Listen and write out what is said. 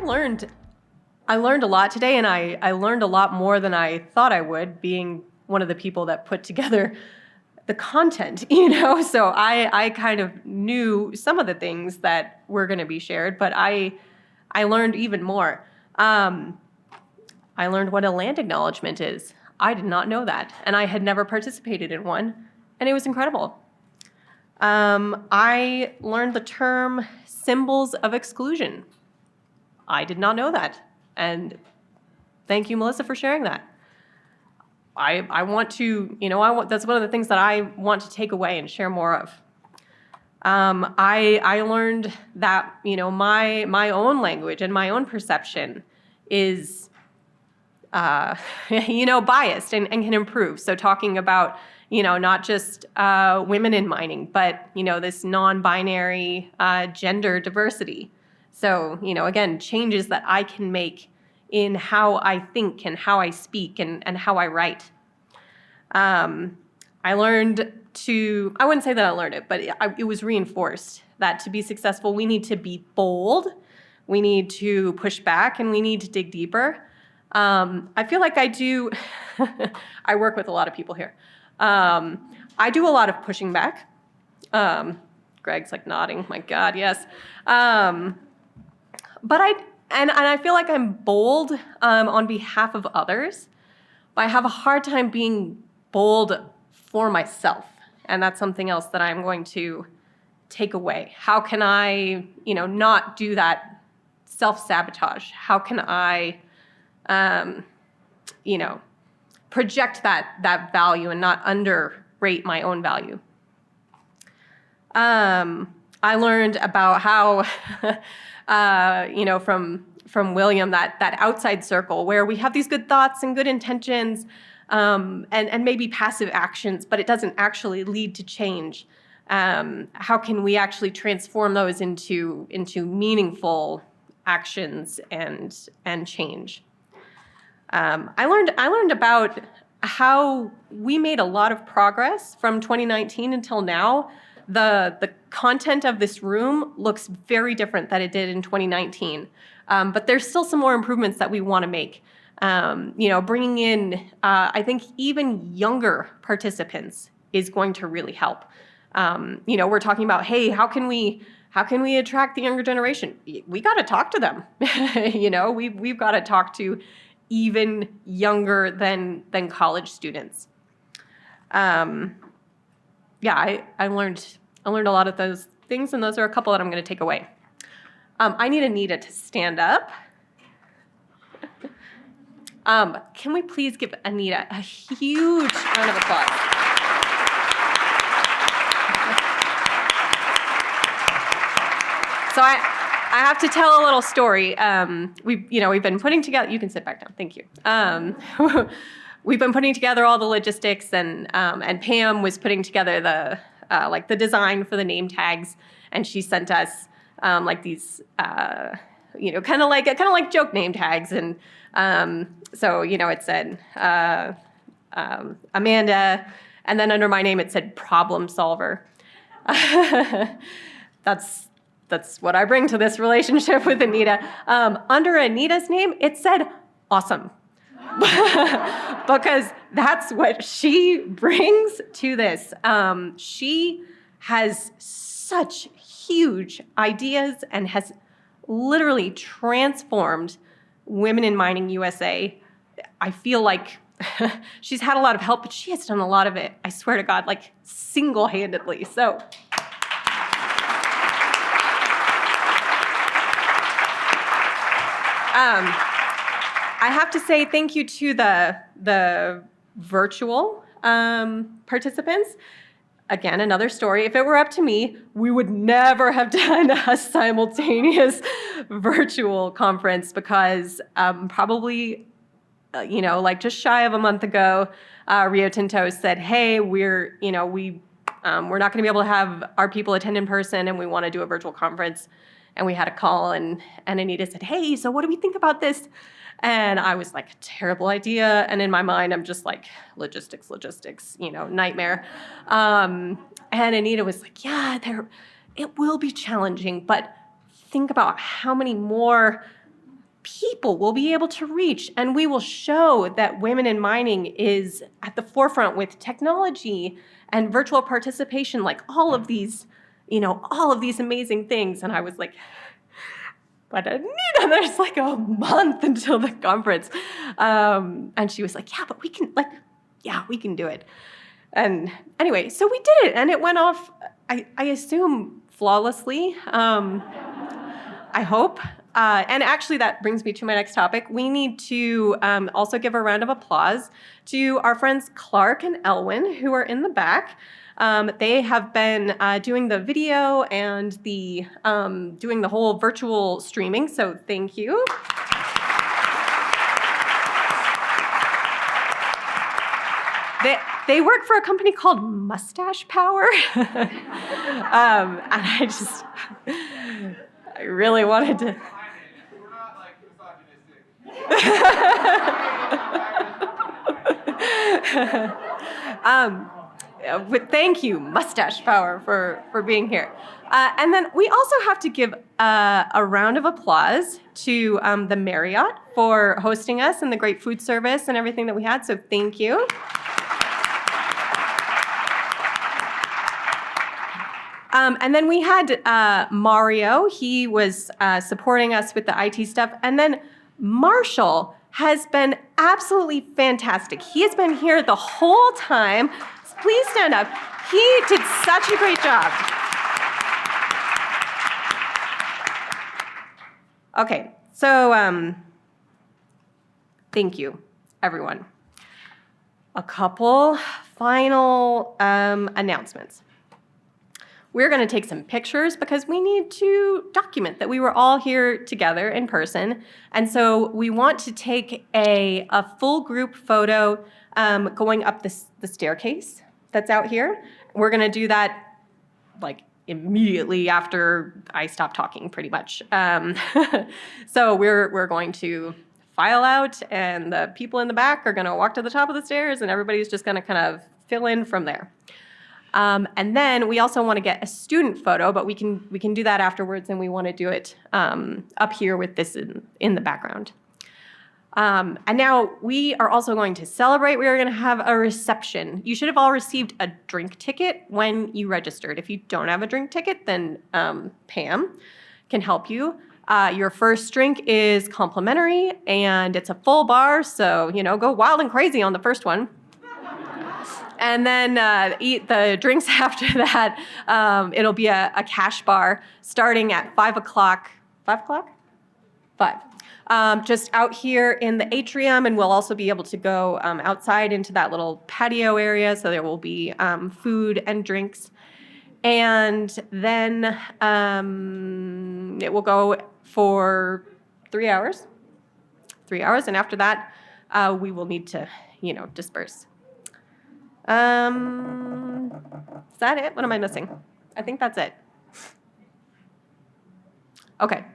I learned a lot today, and I learned a lot more than I thought I would, being one of the people that put together the content, So I kind of knew some of the things that were going to be shared, but I learned even more. I learned what a land acknowledgement is. I did not know that, and I had never participated in one, and it was incredible. I learned the term symbols of exclusion. I did not know that, and thank you, Melissa, for sharing that. I want to, that's one of the things that I want to take away and share more of. I learned that, my own language and my own perception is, biased and can improve. So talking about, not just women in mining, but, this non-binary gender diversity. So, again, changes that I can make in how I think and how I speak and how I write. I learned I wouldn't say that I learned it, but it was reinforced that to be successful, we need to be bold, we need to push back, and we need to dig deeper. I feel like I do, I work with a lot of people here. I do a lot of pushing back. Greg's like nodding, my God, yes. But I feel like I'm bold on behalf of others, but I have a hard time being bold for myself. And that's something else that I'm going to take away. How can I, not do that self-sabotage? How can I, project that value and not underrate my own value? I learned about how, from William, that outside circle where we have these good thoughts and good intentions, and maybe passive actions, but it doesn't actually lead to change. How can we actually transform those into meaningful actions and change? I learned about how we made a lot of progress from 2019 until now. The content of this room looks very different than it did in 2019, but there's still some more improvements that we want to make. Bringing in, I think, even younger participants is going to really help. We're talking about, hey, how can we attract the younger generation? We got to talk to them. We've got to talk to even younger than college students. I learned a lot of those things, and those are a couple that I'm going to take away. I need Anita to stand up. Can we please give Anita a huge round of applause? So I have to tell a little story. We've been putting together. You can sit back down. Thank you. We've been putting together all the logistics, and Pam was putting together the design for the name tags, and she sent us these kind of like joke name tags, and so it said Amanda, and then under my name it said problem solver. That's what I bring to this relationship with Anita. Under Anita's name, it said awesome. Because that's what she brings to this. She has such huge ideas and has literally transformed Women in Mining USA. I feel like she's had a lot of help, but she has done a lot of it, I swear to God, like single-handedly. So I have to say thank you to the virtual participants. Again, another story. If it were up to me, we would never have done a simultaneous virtual conference because probably, just shy of a month ago, Rio Tinto said, hey, we're not going to be able to have our people attend in person, and we want to do a virtual conference. And we had a call, and Anita said, hey, so what do we think about this? And I was like, terrible idea. And in my mind, I'm just like, logistics, nightmare. And Anita was like, yeah, it will be challenging, but think about how many more people will be able to reach, and we will show that women in mining is at the forefront with technology and virtual participation, like all of these amazing things. And I was like, but Anita, there's like a month until the conference. And she was like, yeah, but we can do it. And anyway, so we did it, and it went off, I assume, flawlessly. I hope. And actually, that brings me to my next topic. We need to also give a round of applause to our friends Clark and Elwin, who are in the back. They have been doing the video and doing the whole virtual streaming, so thank you. They work for a company called Mustache Power. And I really wanted to. We're not like misogynistic. But thank you, Mustache Power, for being here. And then we also have to give a round of applause to the Marriott for hosting us and the great food service and everything that we had, so thank you. And then we had Mario. He was supporting us with the IT stuff. And then Marshall has been absolutely fantastic. He has been here the whole time. Please stand up. He did such a great job. Okay, so thank you, everyone. A couple final announcements. We're going to take some pictures because we need to document that we were all here together in person. And so we want to take a full group photo going up the staircase that's out here. We're going to do that like immediately after I stop talking, pretty much. So we're going to file out, and the people in the back are going to walk to the top of the stairs, and everybody's just going to kind of fill in from there. And then we also want to get a student photo, but we can do that afterwards, and we want to do it up here with this in the background. And now we are also going to celebrate. We are going to have a reception. You should have all received a drink ticket when you registered. If you don't have a drink ticket, then Pam can help you. Your first drink is complimentary, and it's a full bar, so go wild and crazy on the first one. And then eat the drinks after that. It'll be a cash bar starting at 5 o'clock. 5 o'clock? 5. Just out here in the atrium, and we'll also be able to go outside into that little patio area, so there will be food and drinks. And then it will go for 3 hours. 3 hours, and after that, we will need to, disperse. Is that it? What am I missing? I think that's it. Okay.